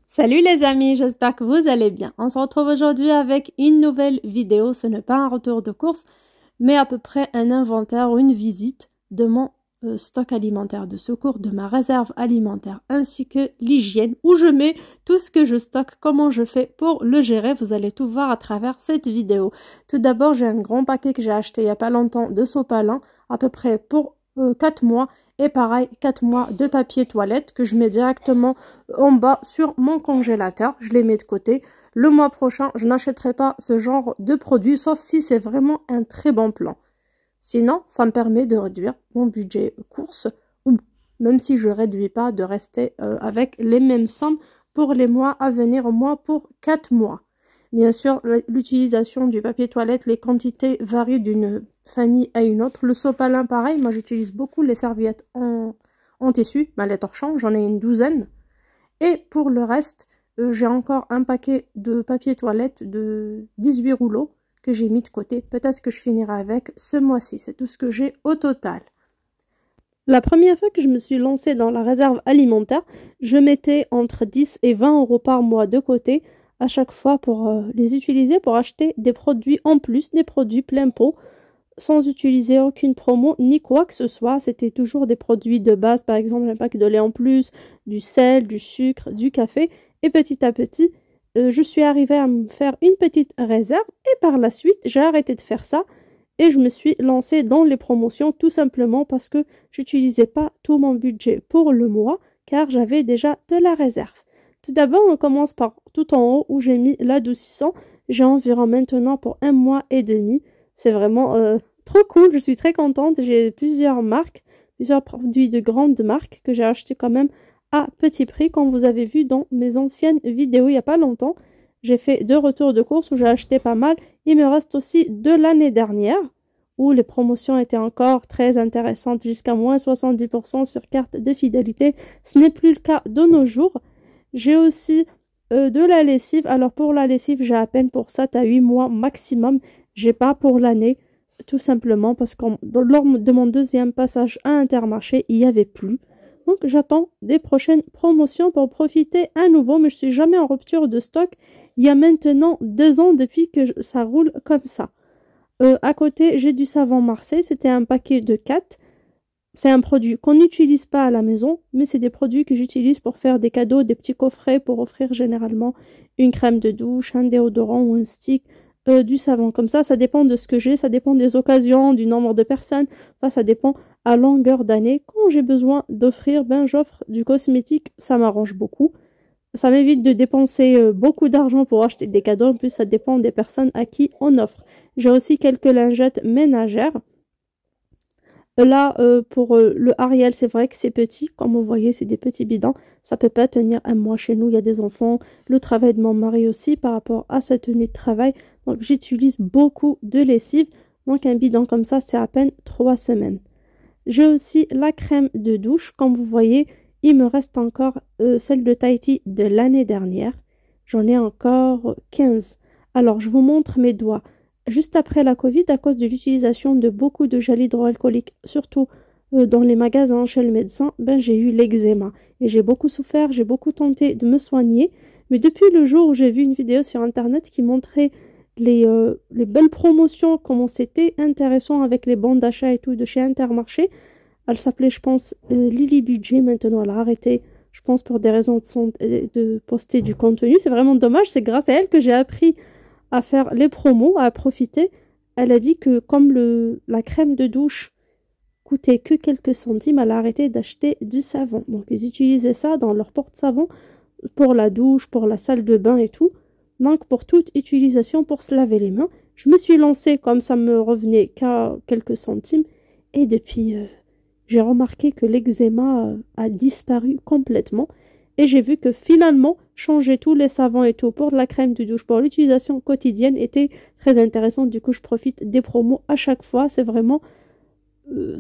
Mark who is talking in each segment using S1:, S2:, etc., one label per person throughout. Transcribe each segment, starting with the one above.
S1: Salut les amis, j'espère que vous allez bien. On se retrouve aujourd'hui avec une nouvelle vidéo. Ce n'est pas un retour de course, mais à peu près un inventaire ou une visite de mon stock alimentaire de secours, de ma réserve alimentaire, ainsi que l'hygiène, où je mets tout ce que je stocke, comment je fais pour le gérer. Vous allez tout voir à travers cette vidéo. Tout d'abord, j'ai un grand paquet que j'ai acheté il n'y a pas longtemps de sopalin, à peu près pour 4 mois. Et pareil, 4 mois de papier toilette que je mets directement en bas sur mon congélateur. Je les mets de côté. Le mois prochain, je n'achèterai pas ce genre de produit, sauf si c'est vraiment un très bon plan. Sinon, ça me permet de réduire mon budget course, ou même si je ne réduis pas, de rester avec les mêmes sommes pour les mois à venir, au moins pour 4 mois. Bien sûr, l'utilisation du papier toilette, les quantités varient d'une famille à une autre. Le sopalin, pareil, moi j'utilise beaucoup les serviettes en tissu, les torchons, j'en ai une douzaine. Et pour le reste, j'ai encore un paquet de papier toilette de 18 rouleaux que j'ai mis de côté. Peut-être que je finirai avec ce mois-ci, c'est tout ce que j'ai au total. La première fois que je me suis lancée dans la réserve alimentaire, je mettais entre 10 et 20 euros par mois de côté à chaque fois pour les utiliser pour acheter des produits en plus, des produits plein pot, sans utiliser aucune promo ni quoi que ce soit. C'était toujours des produits de base, par exemple un pack de lait en plus, du sel, du sucre, du café. Et petit à petit, je suis arrivée à me faire une petite réserve et par la suite, j'ai arrêté de faire ça et je me suis lancée dans les promotions tout simplement parce que j'utilisais pas tout mon budget pour le mois car j'avais déjà de la réserve. Tout d'abord, on commence par tout en haut où j'ai mis l'adoucissant. J'ai environ maintenant pour 1 mois et demi. C'est vraiment trop cool, je suis très contente. J'ai plusieurs marques, plusieurs produits de grandes marques que j'ai achetés quand même à petit prix, comme vous avez vu dans mes anciennes vidéos il n'y a pas longtemps. J'ai fait 2 retours de course où j'ai acheté pas mal. Il me reste aussi de l'année dernière où les promotions étaient encore très intéressantes, jusqu'à moins 70% sur carte de fidélité. Ce n'est plus le cas de nos jours. J'ai aussi de la lessive. Alors pour la lessive, j'ai à peine pour 7 à 8 mois maximum. J'ai pas pour l'année, tout simplement parce que lors de mon deuxième passage à Intermarché, il n'y avait plus. Donc j'attends des prochaines promotions pour profiter à nouveau, mais je suis jamais en rupture de stock. Il y a maintenant 2 ans depuis que ça roule comme ça. À côté, j'ai du savon Marseille, c'était un paquet de 4. C'est un produit qu'on n'utilise pas à la maison, mais c'est des produits que j'utilise pour faire des cadeaux, des petits coffrets pour offrir généralement une crème de douche, un déodorant ou un stick, du savon. Comme ça dépend de ce que j'ai, ça dépend des occasions, du nombre de personnes, enfin ça dépend à longueur d'année. Quand j'ai besoin d'offrir, j'offre du cosmétique, ça m'arrange beaucoup. Ça m'évite de dépenser beaucoup d'argent pour acheter des cadeaux, en plus ça dépend des personnes à qui on offre. J'ai aussi quelques lingettes ménagères. Là, pour le Ariel, c'est vrai que c'est petit. Comme vous voyez, c'est des petits bidons. Ça peut pas tenir 1 mois chez nous. Il y a des enfants. Le travail de mon mari aussi par rapport à sa tenue de travail. Donc, j'utilise beaucoup de lessive. Donc, un bidon comme ça, c'est à peine 3 semaines. J'ai aussi la crème de douche. Comme vous voyez, il me reste encore celle de Tahiti de l'année dernière. J'en ai encore 15. Alors, je vous montre mes doigts. Juste après la Covid, à cause de l'utilisation de beaucoup de gel hydroalcoolique, surtout dans les magasins, chez le médecin, j'ai eu l'eczéma. Et j'ai beaucoup souffert, j'ai beaucoup tenté de me soigner. Mais depuis le jour où j'ai vu une vidéo sur Internet qui montrait les belles promotions, comment c'était intéressant avec les bons d'achat et tout de chez Intermarché, elle s'appelait, je pense, Lily Budget. Maintenant, elle a arrêté, je pense, pour des raisons de poster du contenu. C'est vraiment dommage, c'est grâce à elle que j'ai appris à faire les promos, à profiter. Elle a dit que comme la crème de douche coûtait que quelques centimes, elle a arrêté d'acheter du savon. Donc ils utilisaient ça dans leur porte-savon pour la douche, pour la salle de bain et tout. Donc pour toute utilisation pour se laver les mains. Je me suis lancée comme ça me revenait qu'à quelques centimes. Et depuis, j'ai remarqué que l'eczéma a disparu complètement. Et j'ai vu que finalement, changer tous les savons et tout pour de la crème de douche, pour l'utilisation quotidienne, était très intéressant. Du coup, je profite des promos à chaque fois. C'est vraiment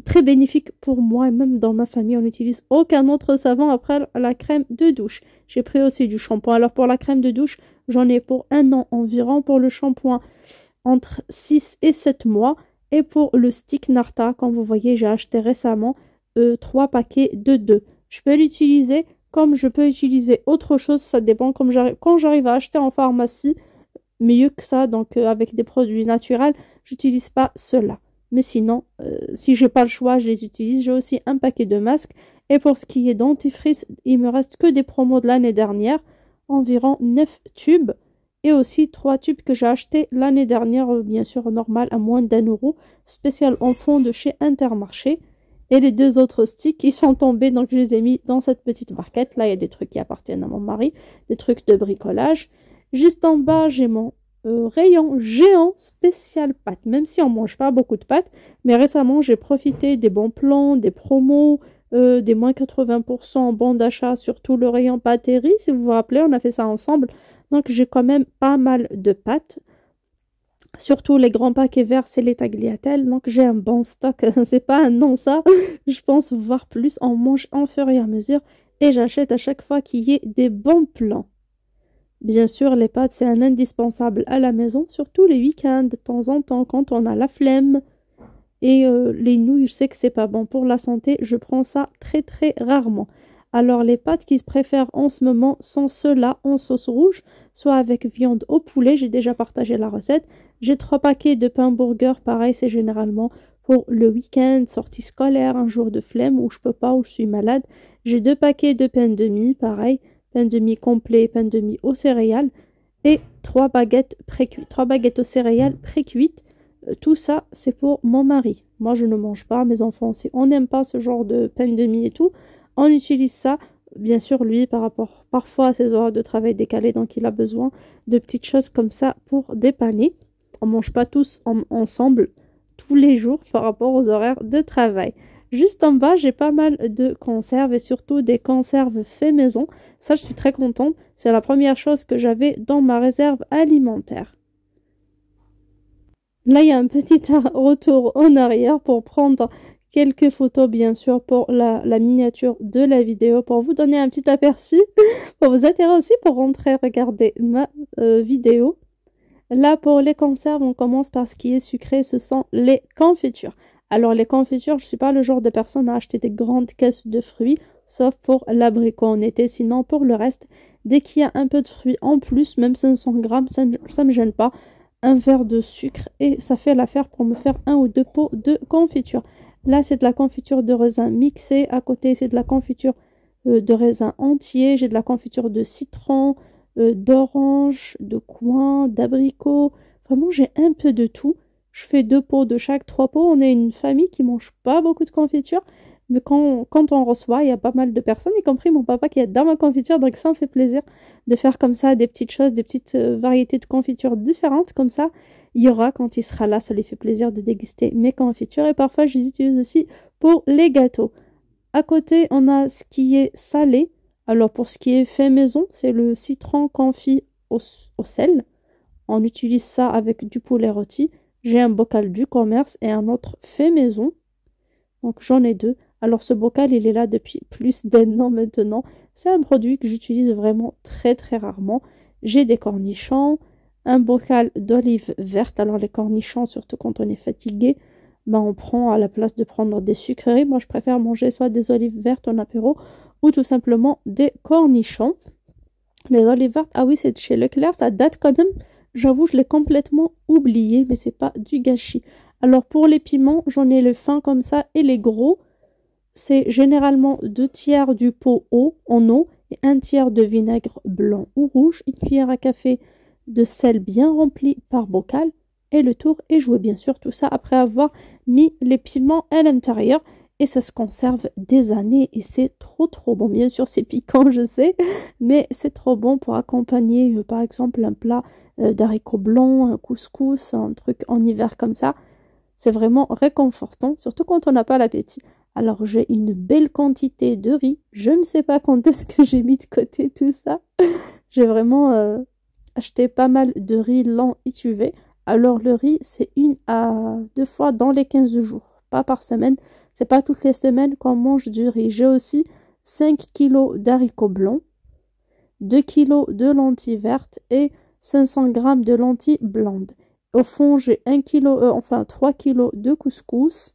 S1: très bénéfique pour moi et même dans ma famille. On n'utilise aucun autre savon après la crème de douche. J'ai pris aussi du shampoing. Alors pour la crème de douche, j'en ai pour 1 an environ. Pour le shampoing, entre 6 et 7 mois. Et pour le stick Narta, comme vous voyez, j'ai acheté récemment 3 paquets de 2. Je peux l'utiliser Comme je peux utiliser autre chose, ça dépend. Quand j'arrive à acheter en pharmacie, mieux que ça, donc avec des produits naturels, j'utilise pas ceux-là. Mais sinon, si j'ai pas le choix, je les utilise. J'ai aussi un paquet de masques. Et pour ce qui est dentifrice, il me reste que des promos de l'année dernière, environ 9 tubes. Et aussi 3 tubes que j'ai achetés l'année dernière, bien sûr normal, à moins d'1 euro, spécial en fond de chez Intermarché. Et les 2 autres sticks, ils sont tombés, donc je les ai mis dans cette petite barquette. Là, il y a des trucs qui appartiennent à mon mari, des trucs de bricolage. Juste en bas, j'ai mon rayon géant spécial pâtes, même si on mange pas beaucoup de pâtes. Mais récemment, j'ai profité des bons plans, des promos, des moins 80% en bon d'achat sur tout le rayon pâtisserie. Si vous vous rappelez, on a fait ça ensemble. Donc, j'ai quand même pas mal de pâtes. Surtout les grands paquets verts, c'est les tagliatelles. Donc, j'ai un bon stock. C'est pas un non, ça. Je pense voir plus. On mange en fur et à mesure. Et j'achète à chaque fois qu'il y ait des bons plans. Bien sûr, les pâtes, c'est un indispensable à la maison, surtout les week-ends, de temps en temps, quand on a la flemme. Et les nouilles, je sais que c'est pas bon pour la santé, je prends ça très très rarement. Alors les pâtes qui se préfèrent en ce moment sont ceux-là en sauce rouge, soit avec viande au poulet, j'ai déjà partagé la recette. J'ai 3 paquets de pain burger, pareil, c'est généralement pour le week-end, sortie scolaire, un jour de flemme où je peux pas, où je suis malade. J'ai 2 paquets de pain de mie, pareil, pain de mie complet, pain de mie aux céréales et 3 baguettes pré-cuites, 3 baguettes aux céréales pré-cuites. Tout ça, c'est pour mon mari. Moi, je ne mange pas, mes enfants aussi. On n'aime pas ce genre de pain de mie et tout. On utilise ça, bien sûr, lui, par rapport parfois à ses horaires de travail décalés, donc il a besoin de petites choses comme ça pour dépanner. On ne mange pas tous ensemble tous les jours par rapport aux horaires de travail. Juste en bas, j'ai pas mal de conserves et surtout des conserves fait maison. Ça, je suis très contente. C'est la première chose que j'avais dans ma réserve alimentaire. Là, il y a un petit retour en arrière pour prendre quelques photos, bien sûr, pour la miniature de la vidéo, pour vous donner un petit aperçu, pour vous attirer aussi pour rentrer regarder ma vidéo. Là, pour les conserves, on commence par ce qui est sucré, ce sont les confitures. Alors, les confitures, je ne suis pas le genre de personne à acheter des grandes caisses de fruits, sauf pour l'abricot en été. Sinon, pour le reste, dès qu'il y a un peu de fruits en plus, même 500 grammes, ça ne me gêne pas. Un verre de sucre et ça fait l'affaire pour me faire 1 ou 2 pots de confiture. Là, c'est de la confiture de raisin mixée. À côté, c'est de la confiture de raisin entier. J'ai de la confiture de citron, d'orange, de coin, d'abricot. Vraiment, j'ai un peu de tout. Je fais 2 pots de chaque, 3 pots. On est une famille qui mange pas beaucoup de confiture. Mais quand on reçoit, il y a pas mal de personnes, y compris mon papa qui est dans ma confiture. Donc ça me fait plaisir de faire comme ça des petites choses, des petites variétés de confitures différentes. Comme ça, il y aura, quand il sera là, ça lui fait plaisir de déguster mes confitures. Et parfois, je les utilise aussi pour les gâteaux. À côté, on a ce qui est salé. Alors pour ce qui est fait maison, c'est le citron confit au sel. On utilise ça avec du poulet rôti. J'ai un bocal du commerce et un autre fait maison. Donc j'en ai 2. Alors ce bocal, il est là depuis plus d'1 an maintenant. C'est un produit que j'utilise vraiment très très rarement. J'ai des cornichons, un bocal d'olives vertes. Alors les cornichons, surtout quand on est fatigué, ben on prend à la place de prendre des sucreries. Moi, je préfère manger soit des olives vertes en apéro ou tout simplement des cornichons. Les olives vertes, ah oui, c'est de chez Leclerc, ça date quand même. J'avoue, je l'ai complètement oublié, mais c'est pas du gâchis. Alors pour les piments, j'en ai le fin comme ça et les gros. C'est généralement 2 tiers du pot en eau et 1 tiers de vinaigre blanc ou rouge, une cuillère à café de sel bien rempli par bocal et le tour est joué. Bien sûr, tout ça après avoir mis les piments à l'intérieur et ça se conserve des années et c'est trop trop bon. Bien sûr, c'est piquant, je sais, mais c'est trop bon pour accompagner par exemple un plat d'haricots blancs, un couscous, un truc en hiver comme ça. C'est vraiment réconfortant, surtout quand on n'a pas l'appétit. Alors, j'ai une belle quantité de riz. Je ne sais pas quand est-ce que j'ai mis de côté tout ça. J'ai vraiment acheté pas mal de riz lent étuvé. Alors, le riz, c'est 1 à 2 fois dans les 15 jours. Pas par semaine. C'est pas toutes les semaines qu'on mange du riz. J'ai aussi 5 kg d'haricots blancs, 2 kg de lentilles vertes et 500 g de lentilles blondes. Au fond, j'ai 3 kg de couscous.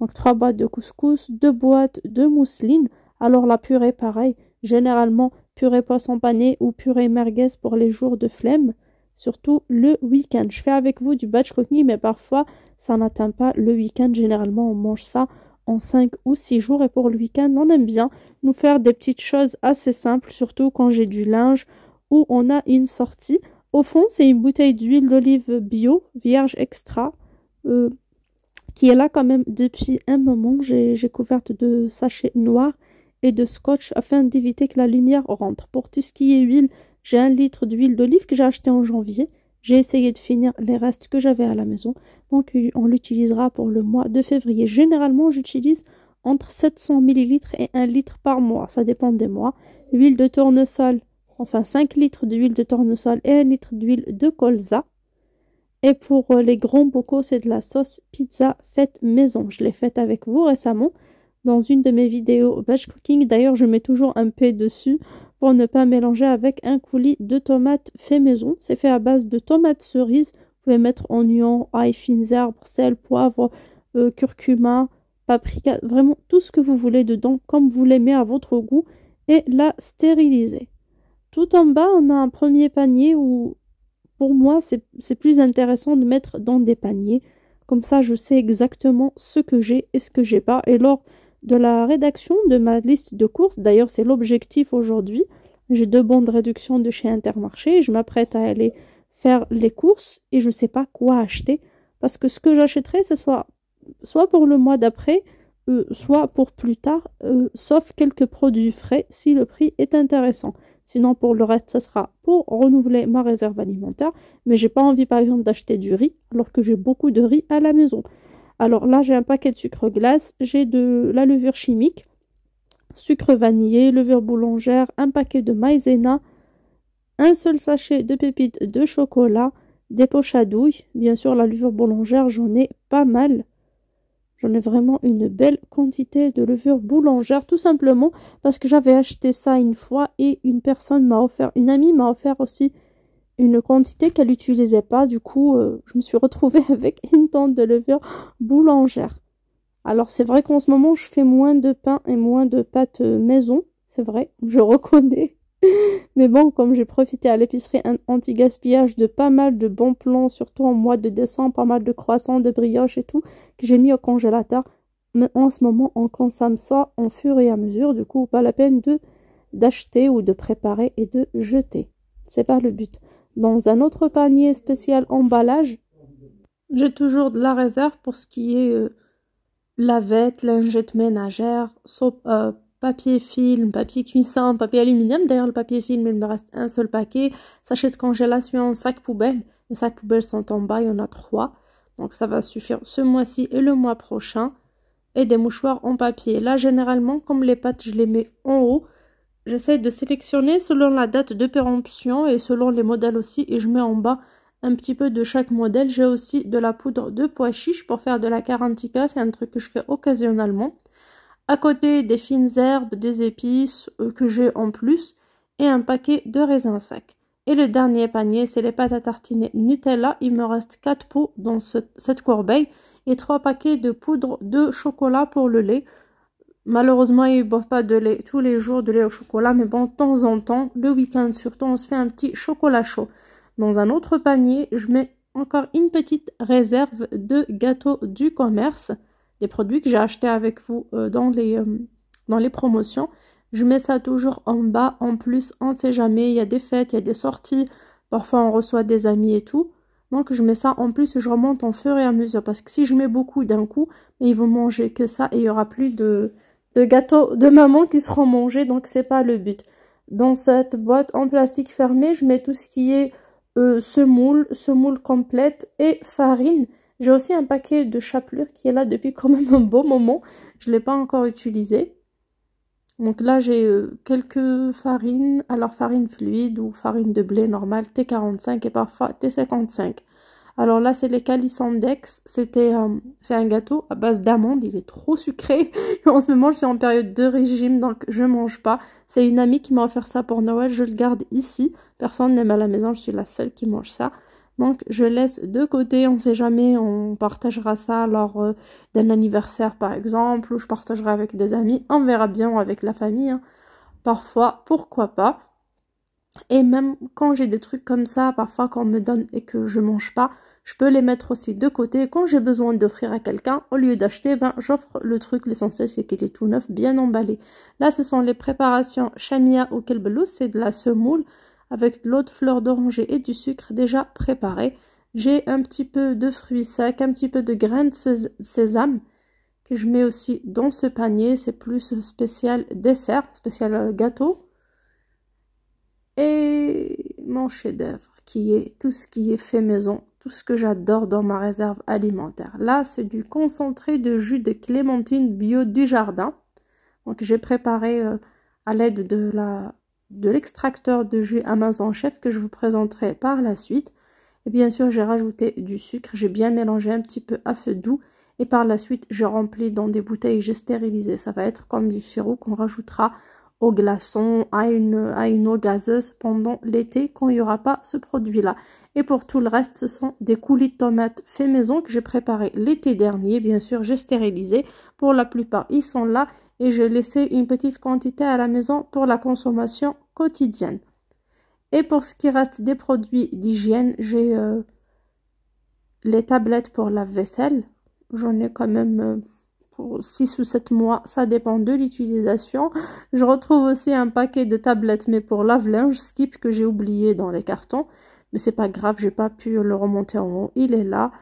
S1: Donc 3 boîtes de couscous, 2 boîtes de mousseline. Alors la purée, pareil. Généralement, purée poisson pané ou purée merguez pour les jours de flemme. Surtout le week-end. Je fais avec vous du batch cooking, mais parfois, ça n'atteint pas le week-end. Généralement, on mange ça en 5 ou 6 jours. Et pour le week-end, on aime bien nous faire des petites choses assez simples, surtout quand j'ai du linge ou on a une sortie. Au fond, c'est une bouteille d'huile d'olive bio, vierge extra, qui est là quand même depuis un moment. J'ai couverte de sachets noirs et de scotch afin d'éviter que la lumière rentre. Pour tout ce qui est huile, j'ai 1 litre d'huile d'olive que j'ai acheté en janvier. J'ai essayé de finir les restes que j'avais à la maison. Donc, on l'utilisera pour le mois de février. Généralement, j'utilise entre 700 ml et 1 litre par mois. Ça dépend des mois. Huile de tournesol, enfin 5 litres d'huile de tournesol et 1 litre d'huile de colza. Et pour les grands bocaux, c'est de la sauce pizza faite maison. Je l'ai faite avec vous récemment dans une de mes vidéos batch cooking. D'ailleurs, je mets toujours un P dessus pour ne pas mélanger avec un coulis de tomates fait maison. C'est fait à base de tomates cerises. Vous pouvez mettre oignons, ail, fines herbes, sel, poivre, curcuma, paprika, vraiment tout ce que vous voulez dedans, comme vous l'aimez à votre goût, et la stériliser. Tout en bas, on a un premier panier où, pour moi, c'est plus intéressant de mettre dans des paniers. Comme ça, je sais exactement ce que j'ai et ce que j'ai pas. Et lors de la rédaction de ma liste de courses, d'ailleurs, c'est l'objectif aujourd'hui. J'ai 2 bons de réduction de chez Intermarché. Je m'apprête à aller faire les courses et je sais pas quoi acheter. Parce que ce que j'achèterai, c'est soit pour le mois d'après, soit pour plus tard, sauf quelques produits frais si le prix est intéressant. Sinon, pour le reste, ça sera pour renouveler ma réserve alimentaire. Mais j'ai pas envie, par exemple, d'acheter du riz, alors que j'ai beaucoup de riz à la maison. Alors là, j'ai un paquet de sucre glace, j'ai de la levure chimique, sucre vanillé, levure boulangère, un paquet de maïzena, un seul sachet de pépites de chocolat, des poches à douille. Bien sûr, la levure boulangère, j'en ai pas mal. J'en ai vraiment une belle quantité de levure boulangère, tout simplement parce que j'avais acheté ça une fois et une amie m'a offert aussi une quantité qu'elle n'utilisait pas. Du coup, je me suis retrouvée avec une tonne de levure boulangère. Alors, c'est vrai qu'en ce moment, je fais moins de pain et moins de pâtes maison. C'est vrai, je reconnais. Mais bon, comme j'ai profité à l'épicerie anti-gaspillage de pas mal de bons plans, surtout en mois de décembre, pas mal de croissants, de brioches et tout, que j'ai mis au congélateur. Mais en ce moment, on consomme ça en fur et à mesure. Du coup, pas la peine d'acheter ou de préparer et de jeter. C'est pas le but. Dans un autre panier spécial emballage, j'ai toujours de la réserve pour ce qui est lavette, lingette ménagère, papier film, papier cuisson, papier aluminium. D'ailleurs, le papier film, il me reste un seul paquet. Sachet de congélation, sac poubelle. Les sacs poubelles sont en bas, il y en a 3. Donc, ça va suffire ce mois-ci et le mois prochain. Et des mouchoirs en papier. Là, généralement, comme les pâtes, je les mets en haut. J'essaie de sélectionner selon la date de péremption et selon les modèles aussi. Et je mets en bas un petit peu de chaque modèle. J'ai aussi de la poudre de pois chiches pour faire de la carantica. C'est un truc que je fais occasionnellement. À côté, des fines herbes, des épices que j'ai en plus. Et un paquet de raisins secs. Et le dernier panier, c'est les pâtes à tartiner Nutella. Il me reste 4 pots dans cette corbeille. Et 3 paquets de poudre de chocolat pour le lait. Malheureusement, ils ne boivent pas de lait tous les jours, de lait au chocolat, mais bon, de temps en temps, le week-end surtout, on se fait un petit chocolat chaud. Dans un autre panier, je mets encore une petite réserve de gâteaux du commerce, des produits que j'ai achetés avec vous dans les promotions. Je mets ça toujours en bas. En plus, on ne sait jamais, il y a des fêtes, il y a des sorties, parfois on reçoit des amis et tout. Donc, je mets ça en plus et je remonte en fur et à mesure. Parce que si je mets beaucoup d'un coup, ils vont manger que ça et il n'y aura plus de gâteaux de maman qui seront mangés. Donc, c'est pas le but. Dans cette boîte en plastique fermée, je mets tout ce qui est semoule complète et farine. J'ai aussi un paquet de chapelure qui est là depuis quand même un bon moment. Je ne l'ai pas encore utilisé. Donc là, j'ai quelques farines, alors farine fluide ou farine de blé normale, T45 et parfois T55. Alors là, c'est les Calissandex. C'est un gâteau à base d'amandes, il est trop sucré. En ce moment, je suis en période de régime, donc je mange pas. C'est une amie qui m'a offert ça pour Noël, je le garde ici. Personne n'aime à la maison, je suis la seule qui mange ça. Donc, je laisse de côté, on ne sait jamais, on partagera ça lors d'un anniversaire par exemple, ou je partagerai avec des amis, on verra bien, ou avec la famille, hein. Parfois, pourquoi pas. Et même quand j'ai des trucs comme ça, parfois qu'on me donne et que je mange pas, je peux les mettre aussi de côté. Quand j'ai besoin d'offrir à quelqu'un, au lieu d'acheter, ben j'offre le truc. L'essentiel, c'est qu'il est tout neuf, bien emballé. Là, ce sont les préparations Chamia ou Kelbelous, c'est de la semoule avec de l'eau de fleur d'oranger et du sucre déjà préparé. J'ai un petit peu de fruits secs, un petit peu de graines de sésame que je mets aussi dans ce panier. C'est plus spécial dessert, spécial gâteau. Et mon chef-d'œuvre, qui est tout ce qui est fait maison, tout ce que j'adore dans ma réserve alimentaire. Là, c'est du concentré de jus de clémentine bio du jardin. Donc, j'ai préparé à l'aide de l'extracteur de jus Amazon Chef que je vous présenterai par la suite. Et bien sûr, j'ai rajouté du sucre, j'ai bien mélangé un petit peu à feu doux. Et par la suite, j'ai rempli dans des bouteilles, j'ai stérilisé. Ça va être comme du sirop qu'on rajoutera au glaçon, à une eau gazeuse pendant l'été quand il n'y aura pas ce produit-là. Et pour tout le reste, ce sont des coulis de tomates faits maison que j'ai préparés l'été dernier. Bien sûr, j'ai stérilisé. Pour la plupart, ils sont là et j'ai laissé une petite quantité à la maison pour la consommation quotidienne. Et pour ce qui reste des produits d'hygiène, j'ai les tablettes pour la vaisselle. J'en ai quand même... pour 6 ou 7 mois, ça dépend de l'utilisation. Je retrouve aussi un paquet de tablettes, mais pour lave-linge, Skip, que j'ai oublié dans les cartons. Mais c'est pas grave, j'ai pas pu le remonter en haut. Il est là.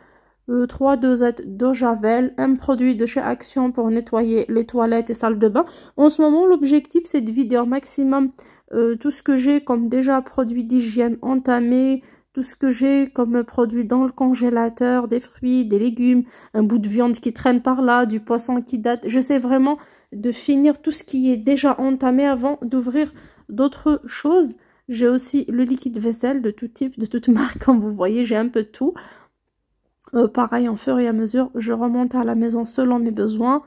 S1: 3 dosettes d'eau Javel, un produit de chez Action pour nettoyer les toilettes et salles de bain. En ce moment, l'objectif, c'est de vider au maximum tout ce que j'ai comme déjà produits d'hygiène entamés, tout ce que j'ai comme produit dans le congélateur, des fruits, des légumes, un bout de viande qui traîne par là, du poisson qui date. J'essaie vraiment de finir tout ce qui est déjà entamé avant d'ouvrir d'autres choses. J'ai aussi le liquide vaisselle de tout type, de toute marque, comme vous voyez, j'ai un peu de tout. Pareil, en fur et à mesure, je remonte à la maison selon mes besoins.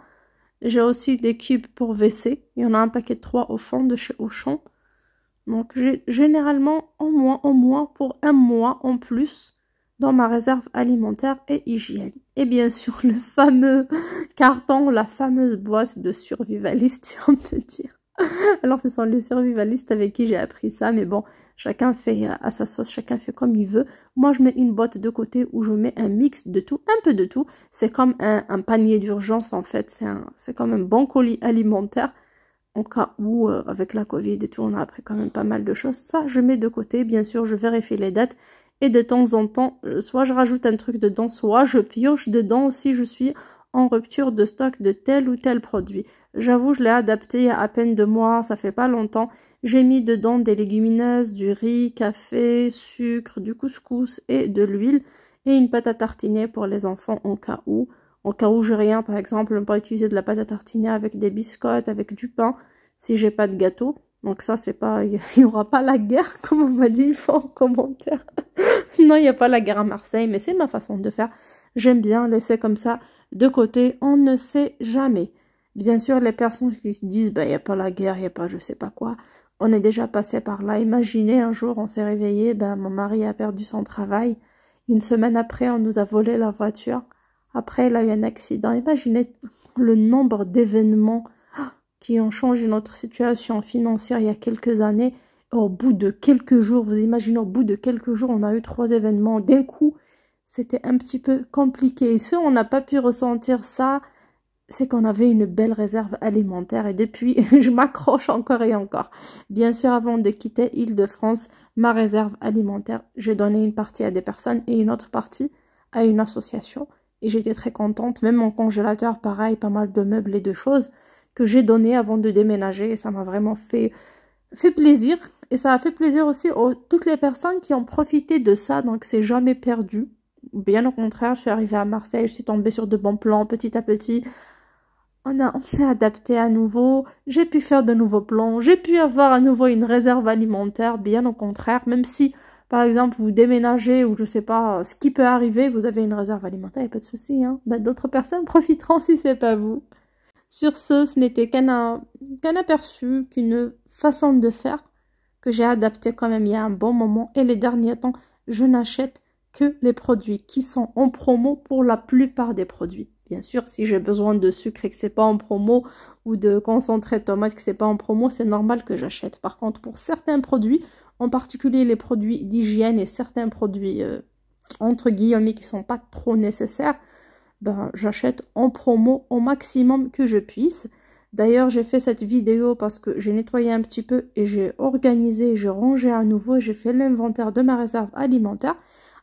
S1: J'ai aussi des cubes pour WC. Il y en a un paquet de 3 au fond de chez Auchan. Donc, j'ai généralement au moins pour un mois en plus dans ma réserve alimentaire et hygiène. Et bien sûr, le fameux carton, la fameuse boîte de survivalistes, si on peut dire. Alors, ce sont les survivalistes avec qui j'ai appris ça, mais bon, chacun fait à sa sauce, chacun fait comme il veut. Moi, je mets une boîte de côté où je mets un mix de tout, un peu de tout. C'est comme un panier d'urgence, en fait. C'est comme un bon colis alimentaire. En cas où, avec la Covid et tout, on a appris quand même pas mal de choses. Ça, je mets de côté. Bien sûr, je vérifie les dates. Et de temps en temps, soit je rajoute un truc dedans, soit je pioche dedans si je suis en rupture de stock de tel ou tel produit. J'avoue, je l'ai adapté il y a à peine 2 mois, ça fait pas longtemps. J'ai mis dedans des légumineuses, du riz, café, sucre, du couscous et de l'huile. Et une pâte à tartiner pour les enfants en cas où. En cas où j'ai rien, par exemple, on peut utiliser de la pâte à tartiner avec des biscottes, avec du pain, si j'ai pas de gâteau. Donc ça, c'est pas, il y aura pas la guerre, comme on m'a dit une fois en commentaire. Non, il n'y a pas la guerre à Marseille, mais c'est ma façon de faire. J'aime bien laisser comme ça de côté, on ne sait jamais. Bien sûr, les personnes qui se disent, ben, il n'y a pas la guerre, il n'y a pas je sais pas quoi. On est déjà passé par là. Imaginez, un jour, on s'est réveillé, ben, mon mari a perdu son travail. Une semaine après, on nous a volé la voiture. Après, il a eu un accident. Imaginez le nombre d'événements qui ont changé notre situation financière il y a quelques années. Au bout de quelques jours, vous imaginez, au bout de quelques jours, on a eu 3 événements d'un coup. C'était un petit peu compliqué. Et si on n'a pas pu ressentir ça, c'est qu'on avait une belle réserve alimentaire. Et depuis, je m'accroche encore et encore. Bien sûr, avant de quitter Île-de-France, ma réserve alimentaire, j'ai donné une partie à des personnes et une autre partie à une association. Et j'étais très contente. Même mon congélateur, pareil, pas mal de meubles et de choses que j'ai donné avant de déménager. Et ça m'a vraiment fait plaisir. Et ça a fait plaisir aussi aux toutes les personnes qui ont profité de ça. Donc, c'est jamais perdu. Bien au contraire, je suis arrivée à Marseille, je suis tombée sur de bons plans petit à petit. On s'est adapté à nouveau. J'ai pu faire de nouveaux plans. J'ai pu avoir à nouveau une réserve alimentaire. Bien au contraire, même si... Par exemple, vous déménagez ou je sais pas, ce qui peut arriver, vous avez une réserve alimentaire, il n'y a pas de souci. Hein. Ben, d'autres personnes profiteront si c'est pas vous. Sur ce n'était qu'un aperçu, qu'une façon de faire que j'ai adapté quand même il y a un bon moment. Et les derniers temps, je n'achète que les produits qui sont en promo pour la plupart des produits. Bien sûr, si j'ai besoin de sucre et que c'est pas en promo, ou de concentré de tomate que c'est pas en promo, c'est normal que j'achète. Par contre, pour certains produits, en particulier les produits d'hygiène et certains produits entre guillemets qui sont pas trop nécessaires, ben, j'achète en promo au maximum que je puisse. D'ailleurs, j'ai fait cette vidéo parce que j'ai nettoyé un petit peu et j'ai organisé, j'ai rangé à nouveau et j'ai fait l'inventaire de ma réserve alimentaire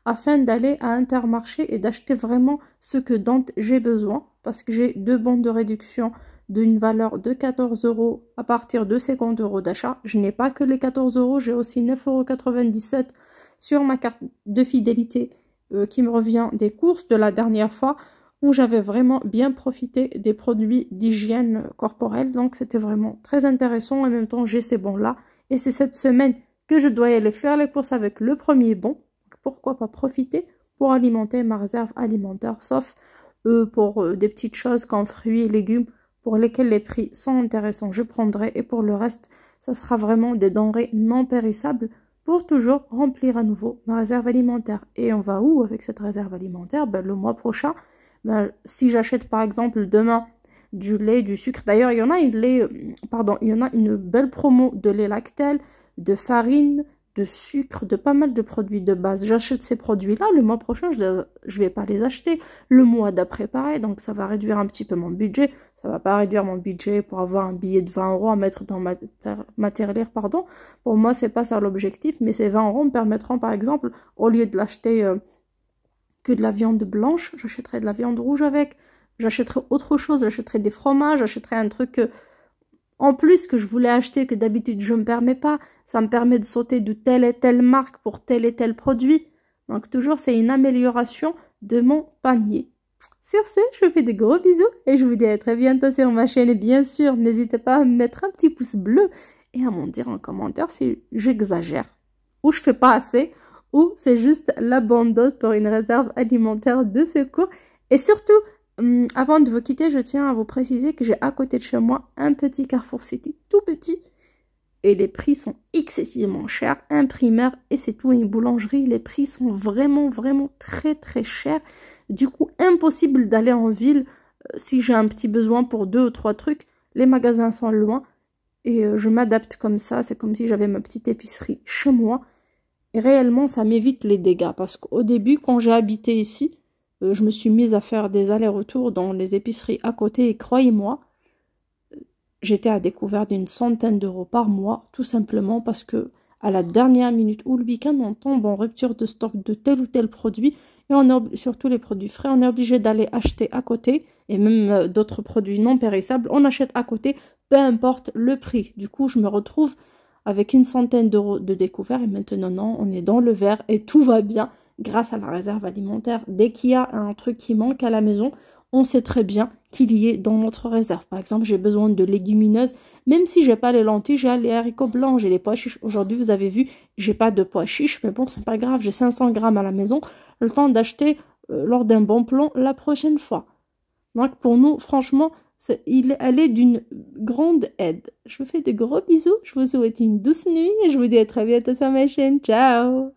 S1: afin d'aller à Intermarché et d'acheter vraiment ce que dont j'ai besoin parce que j'ai 2 bons de réduction d'une valeur de 14 € à partir de 50 € d'achat. Je n'ai pas que les 14 €, j'ai aussi 9,97 € sur ma carte de fidélité qui me revient des courses de la dernière fois où j'avais vraiment bien profité des produits d'hygiène corporelle. Donc c'était vraiment très intéressant. En même temps, j'ai ces bons-là. Et c'est cette semaine que je dois aller faire les courses avec le premier bon. Pourquoi pas profiter pour alimenter ma réserve alimentaire, sauf pour des petites choses comme fruits et légumes pour lesquels les prix sont intéressants, je prendrai. Et pour le reste, ça sera vraiment des denrées non périssables pour toujours remplir à nouveau ma réserve alimentaire. Et on va où avec cette réserve alimentaire? Ben, le mois prochain, ben, si j'achète par exemple demain du lait, du sucre, d'ailleurs il y en a il y en a une belle promo de lait Lactel, de farine, de sucre, de pas mal de produits de base. J'achète ces produits-là, le mois prochain, je vais pas les acheter. Le mois d'après, pareil, donc ça va réduire un petit peu mon budget. Ça va pas réduire mon budget pour avoir un billet de 20 € à mettre dans ma tirelire, pardon. Pour moi, c'est pas ça l'objectif, mais ces 20 € me permettront, par exemple, au lieu de l'acheter que de la viande blanche, j'achèterai de la viande rouge avec. J'achèterai autre chose, j'achèterai des fromages, j'achèterai un truc en plus que je voulais acheter que d'habitude je ne me permets pas. Ça me permet de sauter de telle et telle marque pour tel et tel produit. Donc toujours c'est une amélioration de mon panier. Sur ce, je vous fais de gros bisous et je vous dis à très bientôt sur ma chaîne. Et bien sûr, n'hésitez pas à me mettre un petit pouce bleu et à m'en dire en commentaire si j'exagère ou je fais pas assez ou c'est juste la bonne dose pour une réserve alimentaire de secours. Et surtout, avant de vous quitter, je tiens à vous préciser que j'ai à côté de chez moi un petit Carrefour City, tout petit. Et les prix sont excessivement chers. Un primaire et c'est tout, une boulangerie. Les prix sont vraiment, vraiment très, très chers. Du coup, impossible d'aller en ville si j'ai un petit besoin pour 2 ou 3 trucs. Les magasins sont loin et je m'adapte comme ça. C'est comme si j'avais ma petite épicerie chez moi. Et réellement, ça m'évite les dégâts. Parce qu'au début, quand j'ai habité ici, je me suis mise à faire des allers-retours dans les épiceries à côté et croyez-moi, j'étais à découvert d'une centaine d'euros par mois, tout simplement parce que à la dernière minute ou le week-end, on tombe en rupture de stock de tel ou tel produit et surtout les produits frais, on est obligé d'aller acheter à côté et même d'autres produits non périssables, on achète à côté, peu importe le prix. Du coup, je me retrouve avec une centaine d'euros de découvert et maintenant, non, on est dans le vert et tout va bien. Grâce à la réserve alimentaire, dès qu'il y a un truc qui manque à la maison, on sait très bien qu'il y est dans notre réserve. Par exemple, j'ai besoin de légumineuses, même si j'ai pas les lentilles, j'ai les haricots blancs, j'ai les pois chiches. Aujourd'hui, vous avez vu, j'ai pas de pois chiches, mais bon, c'est pas grave, j'ai 500 grammes à la maison, le temps d'acheter lors d'un bon plan la prochaine fois. Donc pour nous, franchement, elle est d'une grande aide. Je vous fais de gros bisous, je vous souhaite une douce nuit et je vous dis à très bientôt sur ma chaîne. Ciao!